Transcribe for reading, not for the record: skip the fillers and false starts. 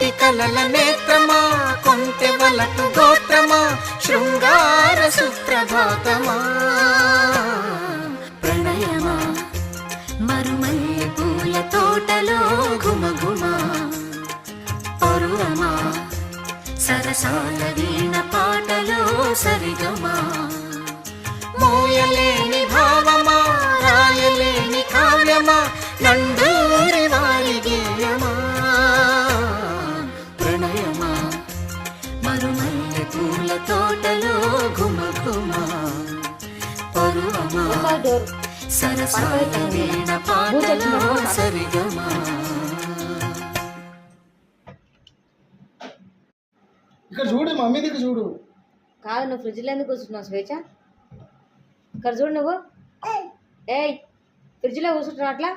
కోటి కలల నేత్రమా, కొంటె వలపు గోత్రమా, శృంగార సుప్రభాతమా. ప్రణయమా మరుమల్లె పూల తోటలో ఘుమఘుమా, పరువమా సరసాల వీణ పాటలో సరిగమా. మోయలేని భావమా, రాయలేని కావ్యమా, నండూరి వారి గేయమా. ప్రణయమా మరుమల్లె పూల తోటలో ఘుమఘుమా, పరువమా సరసాల వీణ పాటలో సరిగమా. ఇక్కడ చూడు మమ్మీ దగ్గర చూడు. కాదు నువ్వు ఫ్రిడ్జ్లో ఎందుకు కూర్చుంటున్నావు స్వేచ్ఛ? ఇక్కడ చూడు నువ్వు. ఏయ్ ఫ్రిడ్జ్లో కూర్చుంటున్నావు అట్లా.